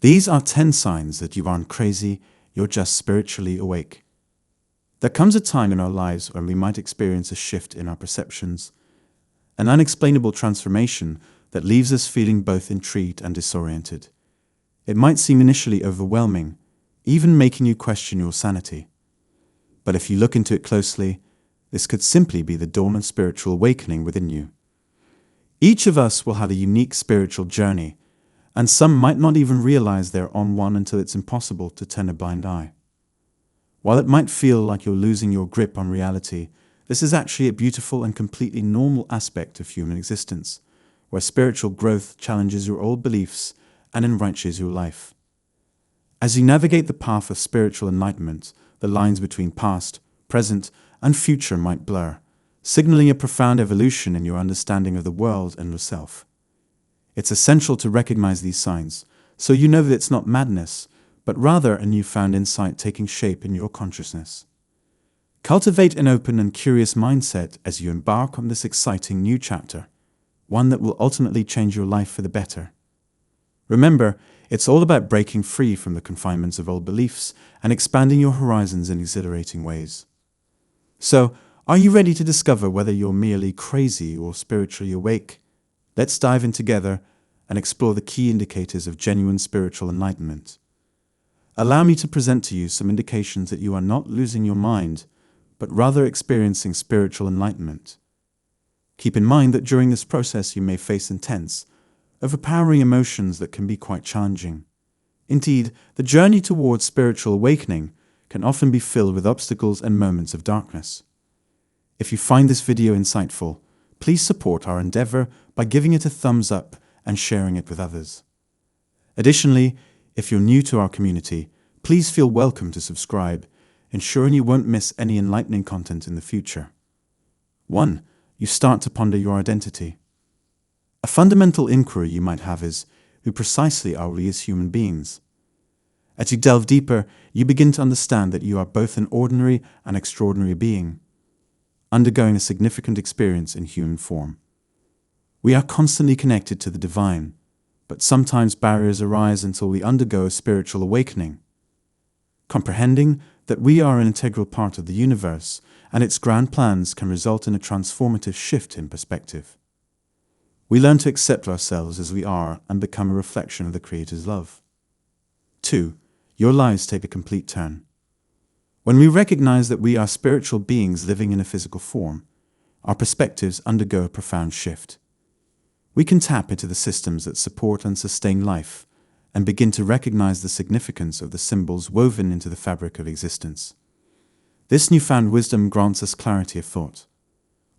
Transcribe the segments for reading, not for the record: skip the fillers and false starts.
These are 10 signs that you aren't crazy, you're just spiritually awake. There comes a time in our lives when we might experience a shift in our perceptions, an unexplainable transformation that leaves us feeling both intrigued and disoriented. It might seem initially overwhelming, even making you question your sanity. But if you look into it closely, this could simply be the dormant spiritual awakening within you. Each of us will have a unique spiritual journey, and some might not even realize they're on one until it's impossible to turn a blind eye. While it might feel like you're losing your grip on reality, this is actually a beautiful and completely normal aspect of human existence, where spiritual growth challenges your old beliefs and enriches your life. As you navigate the path of spiritual enlightenment, the lines between past, present, and future might blur, signaling a profound evolution in your understanding of the world and yourself. It's essential to recognize these signs, so you know that it's not madness, but rather a newfound insight taking shape in your consciousness. Cultivate an open and curious mindset as you embark on this exciting new chapter, one that will ultimately change your life for the better. Remember, it's all about breaking free from the confinements of old beliefs and expanding your horizons in exhilarating ways. So, are you ready to discover whether you're merely crazy or spiritually awake? Let's dive in together and explore the key indicators of genuine spiritual enlightenment. Allow me to present to you some indications that you are not losing your mind, but rather experiencing spiritual enlightenment. Keep in mind that during this process you may face intense, overpowering emotions that can be quite challenging. Indeed, the journey towards spiritual awakening can often be filled with obstacles and moments of darkness. If you find this video insightful, please support our endeavor by giving it a thumbs up and sharing it with others. Additionally, if you're new to our community, please feel welcome to subscribe, ensuring you won't miss any enlightening content in the future. 1. You start to ponder your identity. A fundamental inquiry you might have is, who precisely are we as human beings? As you delve deeper, you begin to understand that you are both an ordinary and extraordinary being, undergoing a significant experience in human form. We are constantly connected to the divine, but sometimes barriers arise until we undergo a spiritual awakening. Comprehending that we are an integral part of the universe and its grand plans can result in a transformative shift in perspective. We learn to accept ourselves as we are and become a reflection of the Creator's love. 2. Your lives take a complete turn. When we recognize that we are spiritual beings living in a physical form, our perspectives undergo a profound shift. We can tap into the systems that support and sustain life and begin to recognize the significance of the symbols woven into the fabric of existence. This newfound wisdom grants us clarity of thought.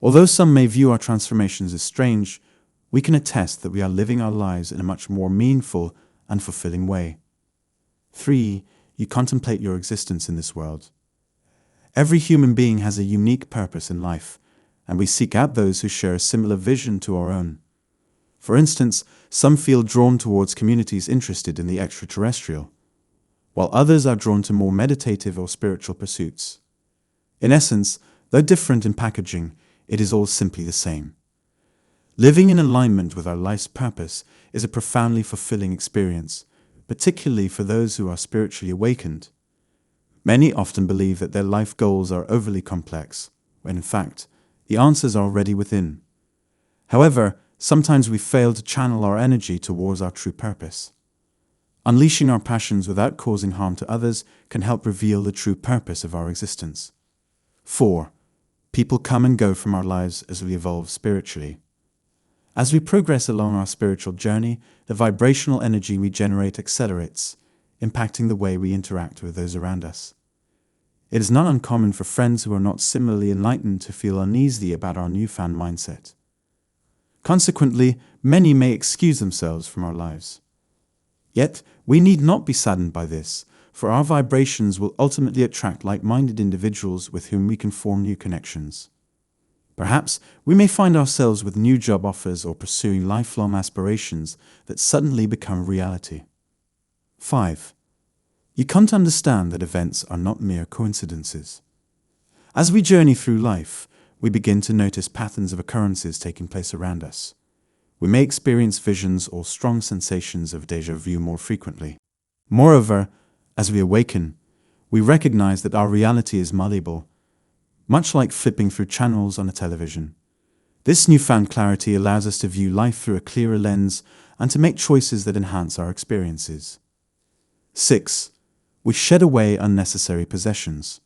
Although some may view our transformations as strange, we can attest that we are living our lives in a much more meaningful and fulfilling way. 3. You contemplate your existence in this world. Every human being has a unique purpose in life, and we seek out those who share a similar vision to our own. For instance, some feel drawn towards communities interested in the extraterrestrial, while others are drawn to more meditative or spiritual pursuits. In essence, though different in packaging, it is all simply the same. Living in alignment with our life's purpose is a profoundly fulfilling experience, particularly for those who are spiritually awakened. Many often believe that their life goals are overly complex, when in fact, the answers are already within. However, sometimes we fail to channel our energy towards our true purpose. Unleashing our passions without causing harm to others can help reveal the true purpose of our existence. 4. People come and go from our lives as we evolve spiritually. As we progress along our spiritual journey, the vibrational energy we generate accelerates, impacting the way we interact with those around us. It is not uncommon for friends who are not similarly enlightened to feel uneasy about our newfound mindset. Consequently, many may excuse themselves from our lives. Yet, we need not be saddened by this, for our vibrations will ultimately attract like-minded individuals with whom we can form new connections. Perhaps we may find ourselves with new job offers or pursuing lifelong aspirations that suddenly become reality. 5. You come to understand that events are not mere coincidences. As we journey through life, we begin to notice patterns of occurrences taking place around us. We may experience visions or strong sensations of déjà vu more frequently. Moreover, as we awaken, we recognize that our reality is malleable, much like flipping through channels on a television. This newfound clarity allows us to view life through a clearer lens and to make choices that enhance our experiences. 6. We shed away unnecessary possessions.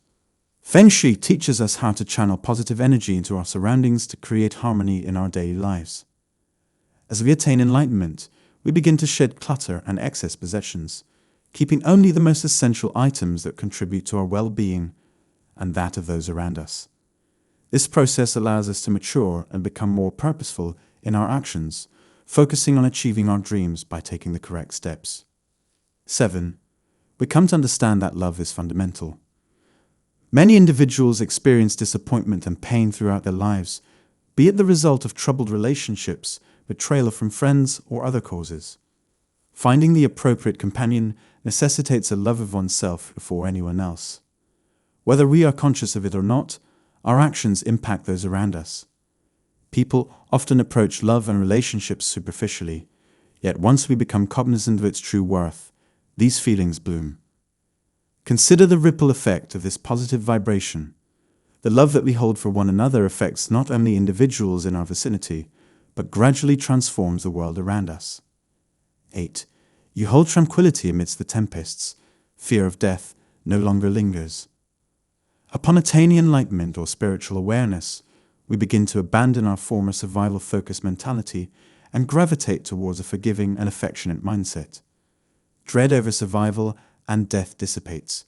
Feng Shui teaches us how to channel positive energy into our surroundings to create harmony in our daily lives. As we attain enlightenment, we begin to shed clutter and excess possessions, keeping only the most essential items that contribute to our well-being and that of those around us. This process allows us to mature and become more purposeful in our actions, focusing on achieving our dreams by taking the correct steps. 7. We come to understand that love is fundamental. Many individuals experience disappointment and pain throughout their lives, be it the result of troubled relationships, betrayal from friends, or other causes. Finding the appropriate companion necessitates a love of oneself before anyone else. Whether we are conscious of it or not, our actions impact those around us. People often approach love and relationships superficially, yet once we become cognizant of its true worth, these feelings bloom. Consider the ripple effect of this positive vibration. The love that we hold for one another affects not only individuals in our vicinity, but gradually transforms the world around us. 8. You hold tranquility amidst the tempests. Fear of death no longer lingers. Upon attaining enlightenment or spiritual awareness, we begin to abandon our former survival-focused mentality and gravitate towards a forgiving and affectionate mindset. Dread over survival and death dissipates,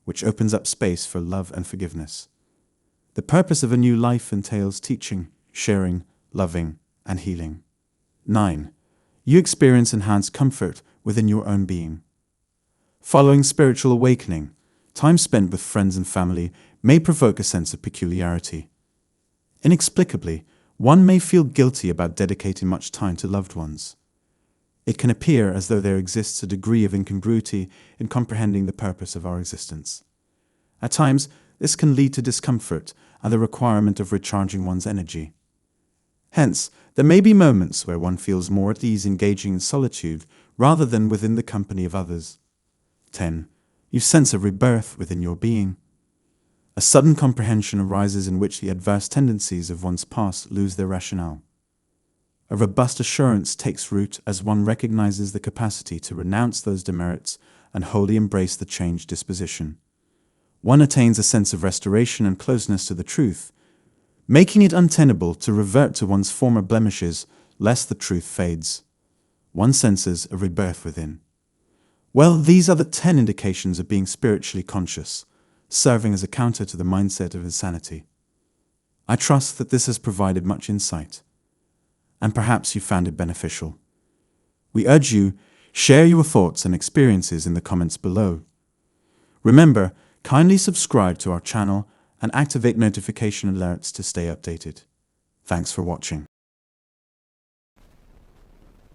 which opens up space for love and forgiveness. The purpose of a new life entails teaching, sharing, loving, and healing. 9. You experience enhanced comfort within your own being. Following spiritual awakening, time spent with friends and family may provoke a sense of peculiarity. Inexplicably, one may feel guilty about dedicating much time to loved ones. It can appear as though there exists a degree of incongruity in comprehending the purpose of our existence. At times, this can lead to discomfort and the requirement of recharging one's energy. Hence, there may be moments where one feels more at ease engaging in solitude rather than within the company of others. 10. You sense a rebirth within your being. A sudden comprehension arises in which the adverse tendencies of one's past lose their rationale. A robust assurance takes root as one recognizes the capacity to renounce those demerits and wholly embrace the changed disposition. One attains a sense of restoration and closeness to the truth, making it untenable to revert to one's former blemishes lest the truth fades. One senses a rebirth within. Well, these are the 10 indications of being spiritually conscious, serving as a counter to the mindset of insanity. I trust that this has provided much insight, and perhaps you found it beneficial. We urge you, share your thoughts and experiences in the comments below. Remember, kindly subscribe to our channel and activate notification alerts to stay updated. Thanks for watching.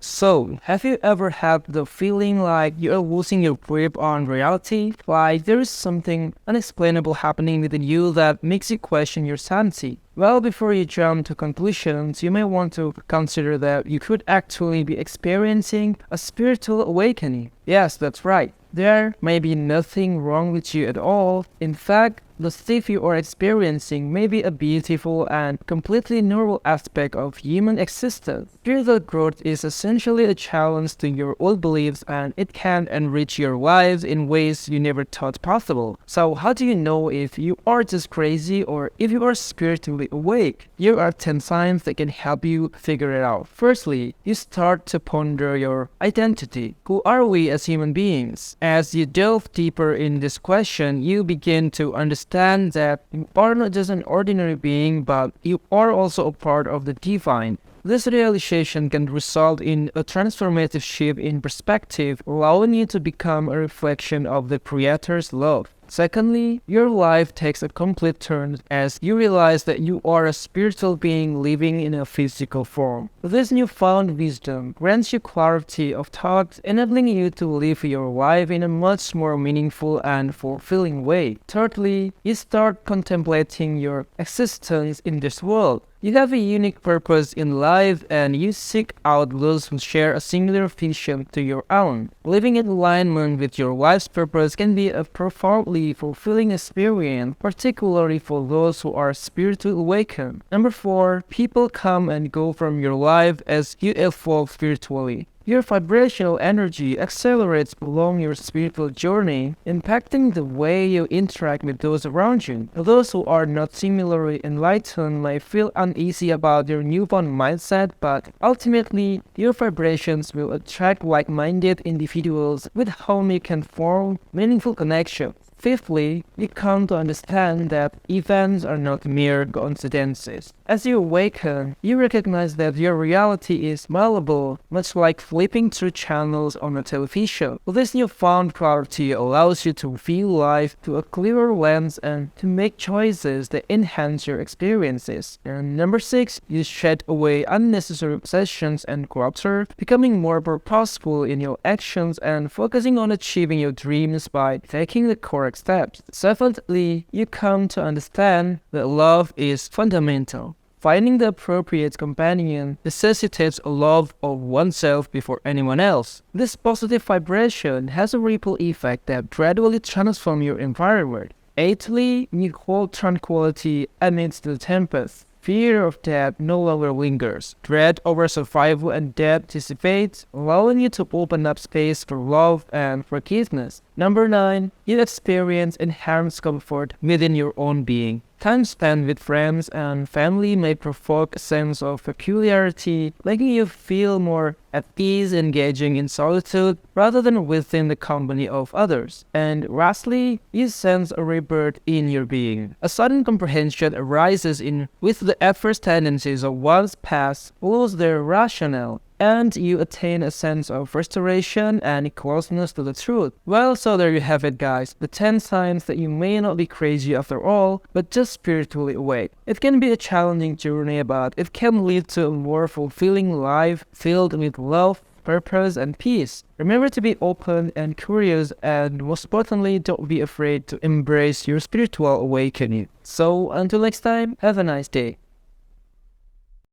So, have you ever had the feeling like you're losing your grip on reality? Like there is something unexplainable happening within you that makes you question your sanity? Well, before you jump to conclusions, you may want to consider that you could actually be experiencing a spiritual awakening. Yes, that's right. There may be nothing wrong with you at all. In fact, the state you are experiencing may be a beautiful and completely normal aspect of human existence. Spiritual growth is essentially a challenge to your old beliefs, and it can enrich your lives in ways you never thought possible. So how do you know if you are just crazy or if you are spiritually awake? Here are 10 signs that can help you figure it out. Firstly, you start to ponder your identity. Who are we as human beings? As you delve deeper in this question, you begin to understand that you are not just an ordinary being, but you are also a part of the divine. This realization can result in a transformative shift in perspective, allowing you to become a reflection of the Creator's love. Secondly, your life takes a complete turn as you realize that you are a spiritual being living in a physical form. This newfound wisdom grants you clarity of thought, enabling you to live your life in a much more meaningful and fulfilling way. Thirdly, you start contemplating your existence in this world. You have a unique purpose in life and you seek out those who share a similar vision to your own. Living in alignment with your life's purpose can be a profoundly fulfilling experience, particularly for those who are spiritually awakened. Number 4, people come and go from your life as you evolve spiritually. Your vibrational energy accelerates along your spiritual journey, impacting the way you interact with those around you. Those who are not similarly enlightened may feel uneasy about your newfound mindset, but ultimately, your vibrations will attract like-minded individuals with whom you can form meaningful connections. Fifthly, you come to understand that events are not mere coincidences. As you awaken, you recognize that your reality is malleable, much like flipping through channels on a television. This newfound clarity allows you to view life through a clearer lens and to make choices that enhance your experiences. And number 6, you shed away unnecessary obsessions and clutter, becoming more purposeful in your actions and focusing on achieving your dreams by taking the correct steps. Seventhly, you come to understand that love is fundamental. Finding the appropriate companion necessitates a love of oneself before anyone else. This positive vibration has a ripple effect that gradually transforms your environment. Eighthly, you hold tranquility amidst the tempest. Fear of death no longer lingers. Dread over survival and death dissipates, allowing you to open up space for love and forgiveness. Number 9, you experience enhanced comfort within your own being. Time spent with friends and family may provoke a sense of peculiarity, making you feel more at ease engaging in solitude rather than within the company of others. And lastly, you sense a rebirth in your being. A sudden comprehension arises in with the adverse tendencies of one's past lose their rationale, and you attain a sense of restoration and closeness to the truth. Well, so there you have it, guys. The 10 signs that you may not be crazy after all, but just spiritually awake. It can be a challenging journey, but it can lead to a more fulfilling life filled with love, purpose, and peace. Remember to be open and curious, and most importantly, don't be afraid to embrace your spiritual awakening. So, until next time, have a nice day.